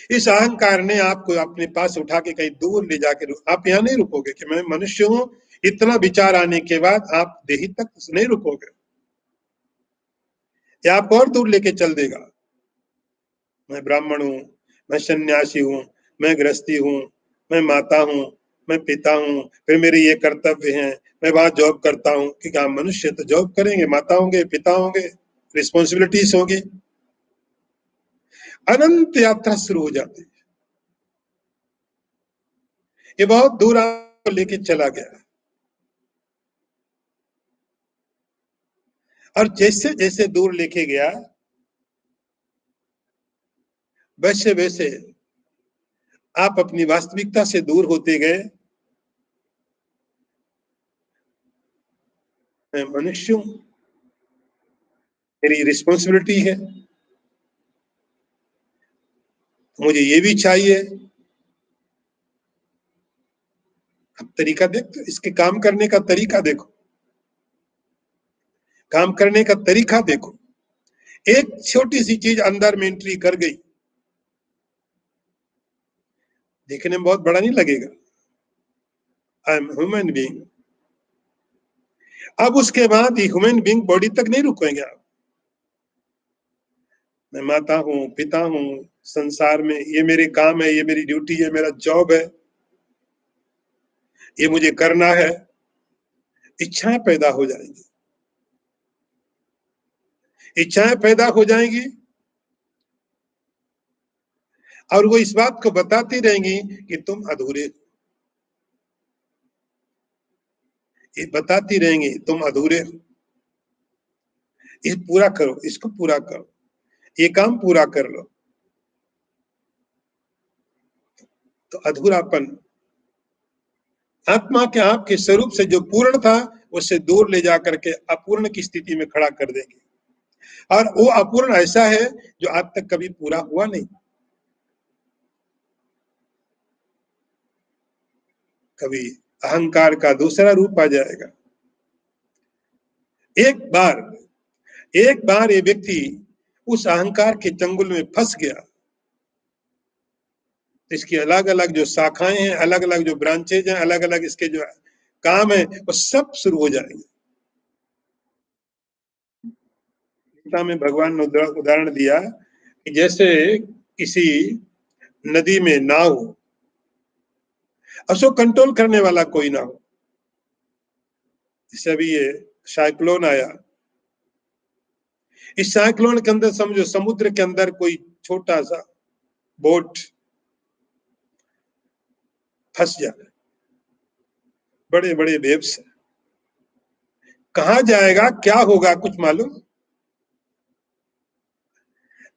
इस अहंकार ने आपको अपने पास उठा के कहीं दूर ले जाके, आप यहां नहीं रुकोगे कि मैं मनुष्य हूं। इतना विचार आने के बाद आप देही तक नहीं रुकोगे, या आपको और दूर लेके चल देगा। मैं ब्राह्मण हूं, मैं सन्यासी हूं, मैं गृहस्थी हूं, मैं माता हूं, मैं पिता हूं, फिर मेरे ये कर्तव्य हैं, मैं वहां जॉब करता हूं। क्योंकि हम मनुष्य तो जॉब करेंगे, माता होंगे, पिता होंगे, रिस्पॉन्सिबिलिटीज होगी, अनंत यात्रा शुरू हो जाती है। ये बहुत दूर आपको लेके चला गया, और जैसे जैसे दूर लेके गया, वैसे वैसे आप अपनी वास्तविकता से दूर होते गए। मैं मनुष्य हूं, मेरी रिस्पॉन्सिबिलिटी है, मुझे ये भी चाहिए। अब तरीका देखो, इसके काम करने का तरीका देखो, काम करने का तरीका देखो। एक छोटी सी चीज अंदर में एंट्री कर गई, देखने में बहुत बड़ा नहीं लगेगा, आई एम ह्यूमन बीइंग। अब उसके बाद ह्यूमन बीइंग बॉडी तक नहीं रुकेंगे आप। मैं माता हूं, पिता हूं, संसार में ये मेरे काम है, ये मेरी ड्यूटी है, मेरा जॉब है, ये मुझे करना है, इच्छाएं पैदा हो जाएंगी, इच्छाएं पैदा हो जाएंगी और वो इस बात को बताती रहेंगी कि तुम अधूरे हो, ये बताती रहेंगी तुम अधूरे हो, ये पूरा करो, इसको पूरा करो, ये काम पूरा कर लो। तो अधूरापन आत्मा के आपके स्वरूप से जो पूर्ण था उससे दूर ले जाकर के अपूर्ण की स्थिति में खड़ा कर देंगे। और वो अपूर्ण ऐसा है जो आज तक कभी पूरा हुआ नहीं, कभी अहंकार का दूसरा रूप आ जाएगा। एक बार ये व्यक्ति उस अहंकार के चंगुल में फंस गया, इसकी अलग अलग जो शाखाएं हैं, अलग अलग जो ब्रांचेज हैं, अलग अलग इसके जो काम है वो सब शुरू हो जाएंगे। गीता में भगवान ने उदाहरण दिया कि जैसे किसी नदी में नाव हो, उसको कंट्रोल करने वाला कोई ना हो। जैसे अभी ये साइक्लोन आया, इस साइक्लोन के अंदर समझो समुद्र के अंदर कोई छोटा सा बोट फंस जाए, बड़े बड़े वेव्स, कहां जाएगा, क्या होगा, कुछ मालूम।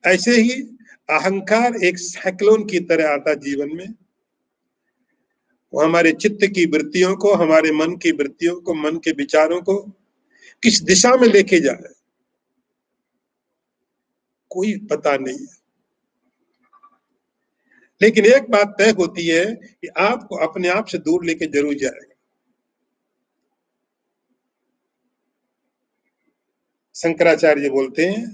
ऐसे ही अहंकार एक साइक्लोन की तरह आता जीवन में, वो हमारे चित्त की वृत्तियों को, हमारे मन की वृत्तियों को, मन के विचारों को किस दिशा में लेके जाए कोई पता नहीं है। लेकिन एक बात तय होती है कि आपको अपने आप से दूर लेके जरूर जाएगा। शंकराचार्य बोलते हैं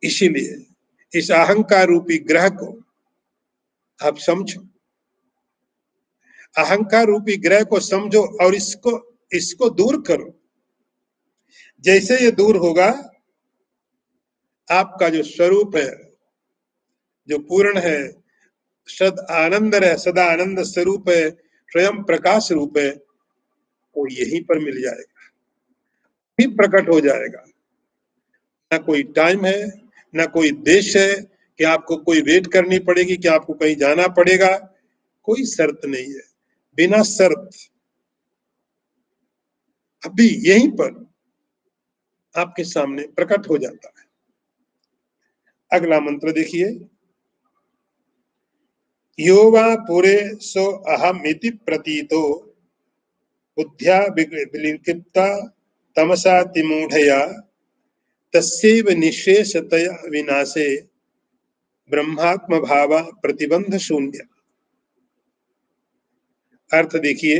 इसीलिए इस अहंकार रूपी ग्रह को आप समझो, अहंकार रूपी ग्रह को समझो और इसको दूर करो। जैसे ये दूर होगा, आपका जो स्वरूप है, जो पूर्ण है, सद आनंद है, सदा आनंद स्वरूप है, स्वयं प्रकाश रूप है, वो यहीं पर मिल जाएगा, भी प्रकट हो जाएगा। ना कोई टाइम है, ना कोई देश है कि आपको कोई वेट करनी पड़ेगी, कि आपको कहीं जाना पड़ेगा, कोई शर्त नहीं है, बिना शर्त अभी यहीं पर आपके सामने प्रकट हो जाता है। अगला मंत्र देखिए, यो वा पुरे सो अहम इति प्रतीतो बुद्ध्या विलिप्ता तमसा तिमूढ़या तस्यैव निःशेषतया विनाशे ब्रह्मात्म भावा प्रतिबंध शून्य। अर्थ देखिए,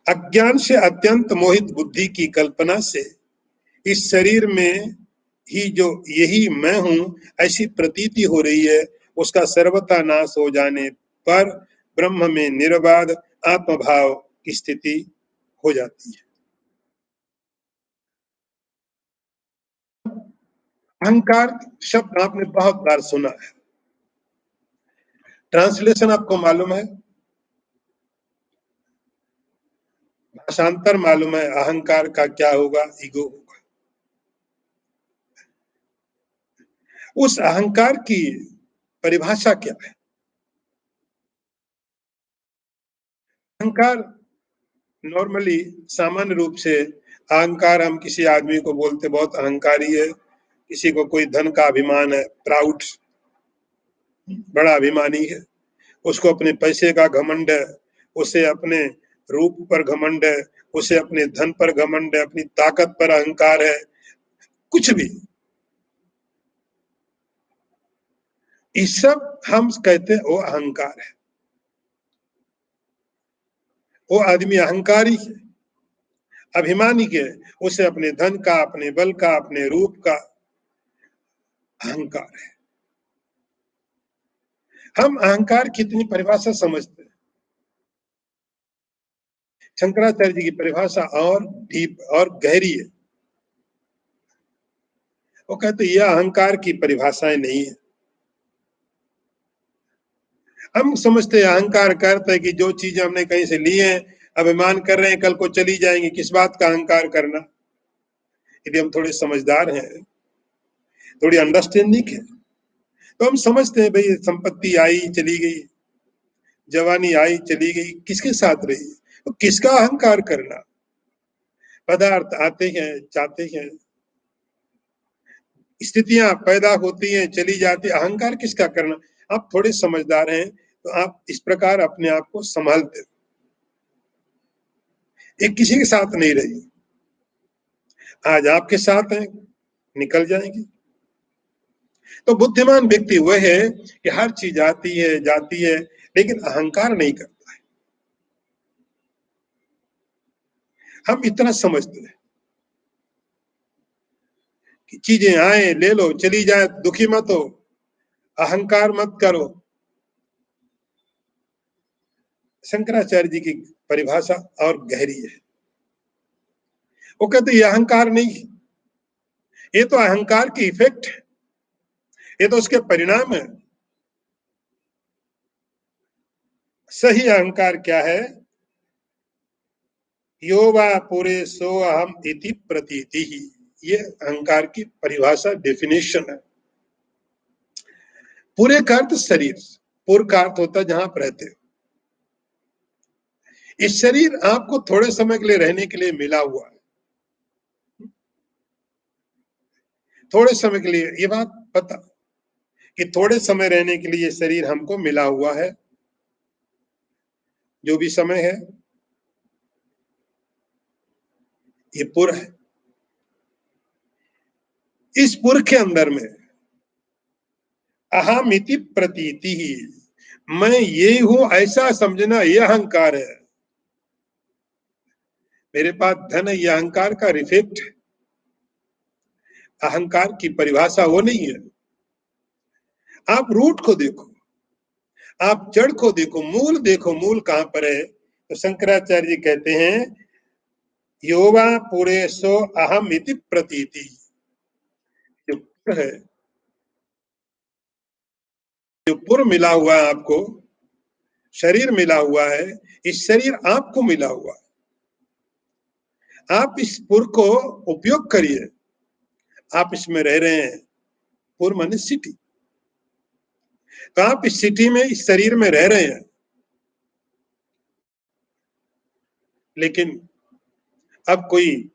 अज्ञान से अत्यंत मोहित बुद्धि की कल्पना से इस शरीर में ही जो यही मैं हूं ऐसी प्रतीति हो रही है, उसका सर्वथा नाश हो जाने पर ब्रह्म में निर्बाध आत्मभाव की स्थिति हो जाती है। अहंकार शब्द आपने बहुत बार सुना है, ट्रांसलेशन आपको मालूम है, भाषांतर मालूम है, अहंकार का क्या होगा, ईगो होगा। उस अहंकार की परिभाषा क्या है? अहंकार नॉर्मली सामान्य रूप से अहंकार हम किसी आदमी को बोलते बहुत अहंकारी है, किसी को कोई धन का अभिमान है, प्राउड, बड़ा अभिमानी है, उसको अपने पैसे का घमंड है, उसे अपने रूप पर घमंड है, उसे अपने धन पर घमंड है, अपनी ताकत पर अहंकार है, कुछ भी, ये सब हम कहते हैं वो अहंकार है। वो आदमी अहंकारी है, अभिमानी के, उसे अपने धन का, अपने बल का, अपने रूप का अहंकार है। हम अहंकार की इतनी परिभाषा समझते हैं, शंकराचार्य जी की परिभाषा और डीप और गहरी है। वो कहते यह अहंकार की परिभाषाएं नहीं है। हम समझते हैं अहंकार करते है कि जो चीजें हमने कहीं से ली है अभिमान कर रहे हैं कल को चली जाएंगी, किस बात का अहंकार करना। यदि हम थोड़े समझदार हैं, थोड़ी अंडरस्टैंडिंग है, तो हम समझते हैं भाई संपत्ति आई चली गई, जवानी आई चली गई, किसके साथ रही, तो किसका अहंकार करना। पदार्थ आते हैं जाते हैं, स्थितियां पैदा होती हैं चली जाती, अहंकार किसका करना। आप थोड़े समझदार हैं तो आप इस प्रकार अपने आप को संभालते, एक किसी के साथ नहीं रही, आज आपके साथ है, निकल जाएंगे। तो बुद्धिमान व्यक्ति वह है कि हर चीज आती है जाती है लेकिन अहंकार नहीं करता है। हम इतना समझते हैं कि चीजें आए ले लो, चली जाए दुखी मत हो, अहंकार मत करो। शंकराचार्य जी की परिभाषा और गहरी है। वो कहते ये अहंकार नहीं है, ये तो अहंकार की इफेक्ट है, ये तो उसके परिणाम है। सही अहंकार क्या है? यो वा पुरे सो अहम इति प्रतीति ही, ये अहंकार की परिभाषा, डेफिनेशन है। पूरे का अर्थ शरीर, पूर्व का अर्थ होता है जहां आप रहते हो। इस शरीर आपको थोड़े समय के लिए रहने के लिए मिला हुआ है, थोड़े समय के लिए। ये बात पता कि थोड़े समय रहने के लिए शरीर हमको मिला हुआ है, जो भी समय है ये पुर है। इस पुर के अंदर में अहमिति प्रतीति ही, मैं ये हूं ऐसा समझना, यह अहंकार है। मेरे पास धन है, यह अहंकार का रिफेक्ट है। अहंकार की परिभाषा वो नहीं है। आप रूट को देखो, आप जड़ को देखो, मूल देखो, मूल कहां पर है। तो शंकराचार्य जी कहते हैं योवा पुरेशो अहम इति प्रतीति, जो पुर है, जो पुर मिला हुआ है आपको, शरीर मिला हुआ है, इस शरीर आपको मिला हुआ है, आप इस पुर को उपयोग करिए। आप इसमें रह रहे हैं, पुर माने सिटी, तो आप इस सिटी में, इस शरीर में रह रहे हैं। लेकिन अब कोई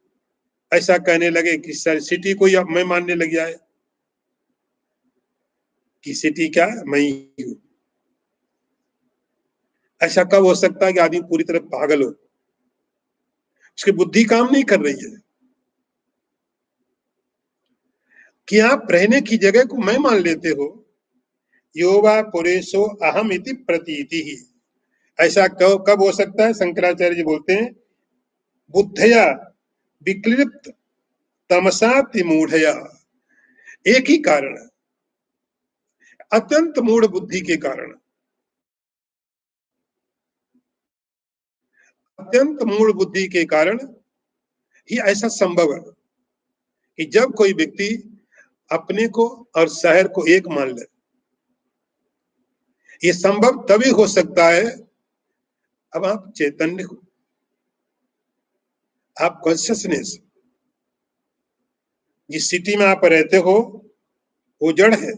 ऐसा कहने लगे कि सर सिटी को अब मैं मानने लग जाए कि सिटी क्या है, मैं ही हूं। ऐसा कब हो सकता है कि आदमी पूरी तरह पागल हो, उसकी बुद्धि काम नहीं कर रही है कि आप रहने की जगह को मैं मान लेते हो। योवा पुरेशो अहम इति प्रतीति ही, ऐसा कब हो सकता है? शंकराचार्य जी बोलते हैं बुद्धया विक्लिप्त तमसाति मूढ़या, एक ही कारण है, अत्यंत मूढ़ बुद्धि के कारण, अत्यंत मूढ़ बुद्धि के कारण ही ऐसा संभव है कि जब कोई व्यक्ति अपने को और शहर को एक मान ले। ये संभव तभी हो सकता है अब आप चैतन्य हो, आप कॉन्शियसनेस, जिस सिटी में आप रहते हो वो जड़ है।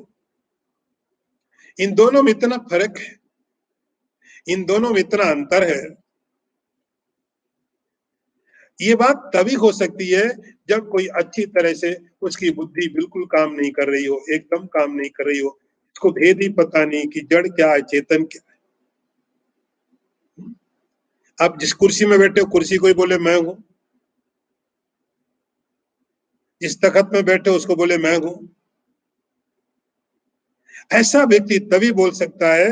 इन दोनों में इतना फर्क है, इन दोनों में इतना अंतर है। ये बात तभी हो सकती है जब कोई अच्छी तरह से, उसकी बुद्धि बिल्कुल काम नहीं कर रही हो, एकदम काम नहीं कर रही हो, उसको भेद ही पता नहीं कि जड़ क्या है चेतन क्या है। आप जिस कुर्सी में बैठे हो, कुर्सी को ही बोले मैं हूं, जिस तखत में बैठे हो उसको बोले मैं हूं। ऐसा व्यक्ति तभी बोल सकता है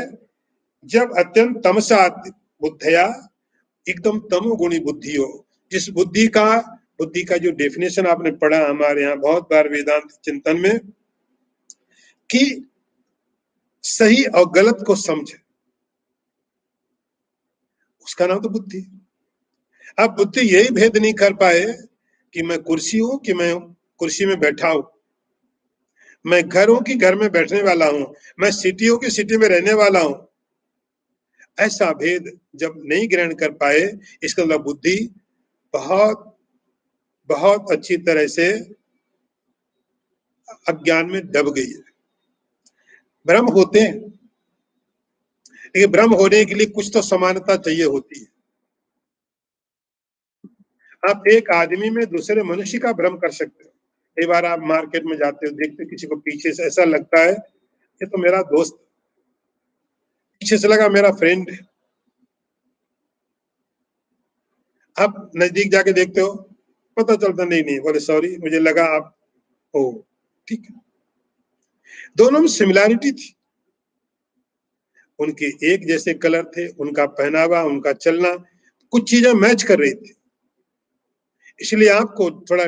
जब अत्यंत तमसा बुद्धया, एकदम तमोगुणी बुद्धि हो। जिस बुद्धि का जो डेफिनेशन आपने पढ़ा हमारे यहाँ बहुत बार वेदांत चिंतन में, कि सही और गलत को समझे, उसका नाम तो बुद्धि। अब बुद्धि यही भेद नहीं कर पाए कि मैं कुर्सी हूं कि मैं कुर्सी में बैठा हूं, मैं घर हूं कि घर में बैठने वाला हूं, मैं सिटी हूं कि सिटी में रहने वाला हूं। ऐसा भेद जब नहीं ग्रहण कर पाए, इसका मतलब बुद्धि बहुत बहुत अच्छी तरह से अज्ञान में दब गई है। भ्रम होते हैं, लेकिन भ्रम होने के लिए कुछ तो समानता चाहिए होती है। आप एक आदमी में दूसरे मनुष्य का भ्रम कर सकते हो। कई बार आप मार्केट में जाते हो, देखते हो किसी को पीछे से ऐसा लगता है ये तो मेरा दोस्त, पीछे से लगा मेरा फ्रेंड है। आप नजदीक जाके देखते हो, पता चलता नहीं नहीं, बोले सॉरी मुझे लगा आप हो। ठीक है, दोनों में सिमिलैरिटी थी, उनके एक जैसे कलर थे, उनका पहनावा, उनका चलना, कुछ चीजें मैच कर रही थी, इसलिए आपको थोड़ा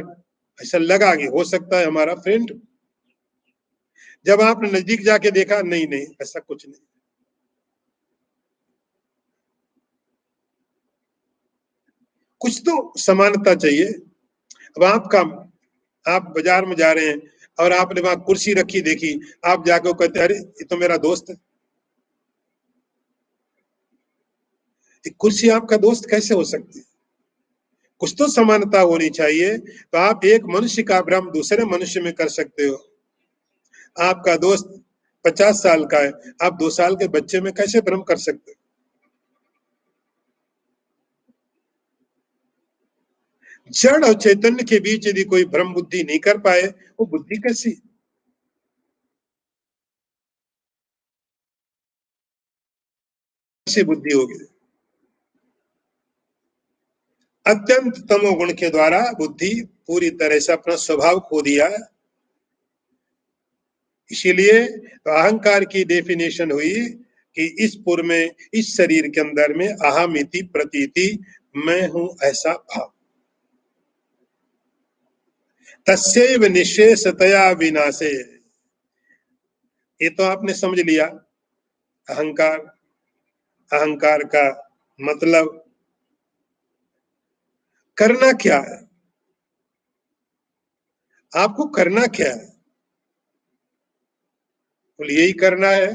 ऐसा लगा कि हो सकता है हमारा फ्रेंड। जब आपने नजदीक जाके देखा, नहीं नहीं ऐसा कुछ नहीं, कुछ तो समानता चाहिए। अब आप बाजार में जा रहे हैं और आपने वहां कुर्सी रखी देखी, आप जाकर कहते अरे ये तो मेरा दोस्त है। कुर्सी आपका दोस्त कैसे हो सकती है? कुछ तो समानता होनी चाहिए। तो आप एक मनुष्य का भ्रम दूसरे मनुष्य में कर सकते हो। आपका दोस्त 50 साल का है, आप 2 साल के बच्चे में कैसे भ्रम कर सकते हो? जड़ और चैतन्य के बीच यदि कोई भ्रम बुद्धि नहीं कर पाए, वो बुद्धि कैसी बुद्धि होगी? अत्यंत तमोगुण के द्वारा बुद्धि पूरी तरह से अपना स्वभाव खो दिया। इसीलिए तो अहंकार की डेफिनेशन हुई कि इस पुर में, इस शरीर के अंदर में अहमिति प्रतीति, मैं हूं ऐसा भाव। तस्यैव निशेषतया विनाशे, ये तो आपने समझ लिया। अहंकार, अहंकार का मतलब करना क्या है, आपको करना क्या है? बोले यही करना है,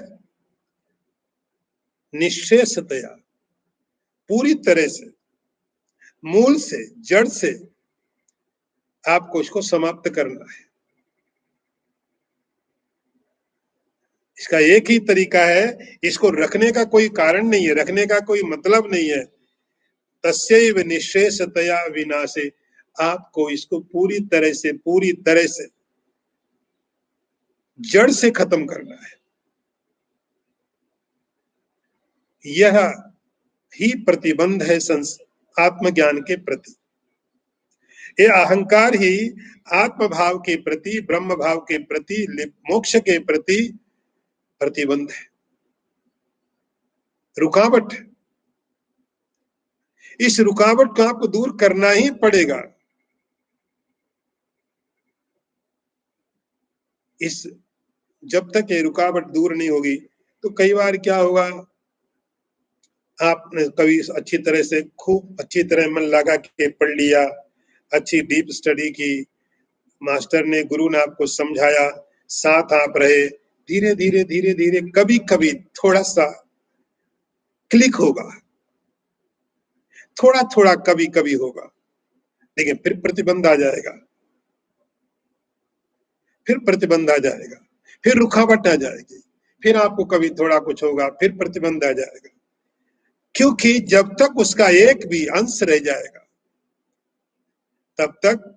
निशेषतया, पूरी तरह से, मूल से, जड़ से आपको इसको समाप्त करना है। इसका एक ही तरीका है, इसको रखने का कोई कारण नहीं है, रखने का कोई मतलब नहीं है। तस्यैव निशेषतया विनाशे, आपको इसको पूरी तरह से जड़ से खत्म करना है। यह ही प्रतिबंध है आत्मज्ञान के प्रति। ये अहंकार ही आत्म भाव के प्रति, ब्रह्म भाव के प्रति, मोक्ष के प्रति प्रतिबंध है, रुकावट है। इस रुकावट को आपको दूर करना ही पड़ेगा। इस जब तक ये रुकावट दूर नहीं होगी, तो कई बार क्या होगा, आपने कभी अच्छी तरह से, खूब अच्छी तरह मन लगा के पढ़ लिया, अच्छी डीप स्टडी की, मास्टर ने, गुरु ने आपको समझाया, साथ आप रहे, धीरे धीरे धीरे धीरे कभी कभी थोड़ा सा क्लिक होगा, थोड़ा थोड़ा कभी कभी होगा, लेकिन फिर प्रतिबंध आ जाएगा, फिर प्रतिबंध आ जाएगा, फिर रुकावट आ जाएगी, फिर आपको कभी थोड़ा कुछ होगा, फिर प्रतिबंध आ जाएगा। क्योंकि जब तक उसका एक भी अंश रह जाएगा, तब तक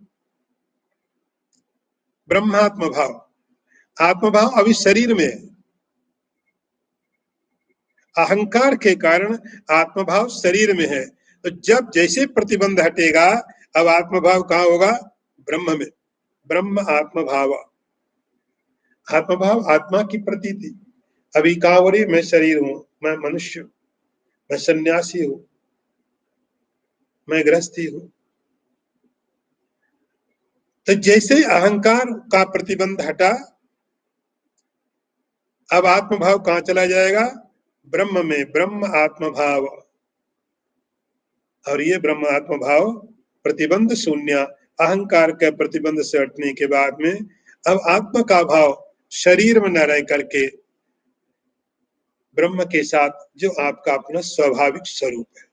ब्रह्मात्म भाव, आत्मभाव अभी शरीर में है। अहंकार के कारण आत्मभाव शरीर में है। तो जब जैसे प्रतिबंध हटेगा, अब आत्मभाव कहाँ होगा? ब्रह्म में। ब्रह्म आत्मभाव, आत्मभाव आत्मा की प्रतीति। अभी कहाँ हो रही? मैं शरीर हूं, मैं मनुष्य हूं, मैं सन्यासी हूं, मैं गृहस्थी हूं। तो जैसे अहंकार का प्रतिबंध हटा, अब आत्मभाव कहाँ चला जाएगा? ब्रह्म में, ब्रह्म आत्मभाव। और ये ब्रह्म आत्मभाव प्रतिबंध शून्य, अहंकार के प्रतिबंध से हटने के बाद में अब आत्मा का भाव शरीर में न रह करके ब्रह्म के साथ जो आपका अपना स्वाभाविक स्वरूप है।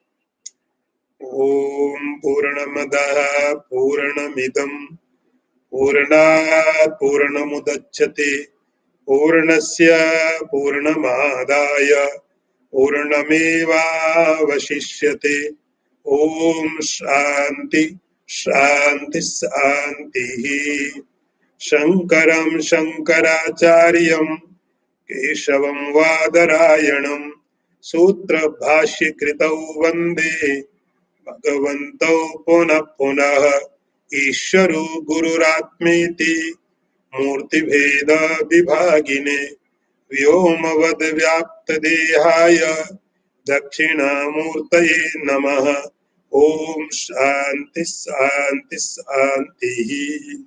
ओम पूर्णमदः पूर्णमिदं पूर्णात् पूर्णमुदच्यते पूर्णस्य पूर्णमादाय पूर्णमेवावशिष्यते। ओम शांति शांति शांति। शंकरं शंकराचार्यं केशवं वादरायणं सूत्रभाष्यकृतौ वन्दे भगवन्तौ पुनः पुनः। ईश्वरो गुरुरात्मेति मूर्तिभेद विभागिने व्योमवद्व्याप्तदेहाय दक्षिणामूर्तये नमः। ओम शांति शांति शांति।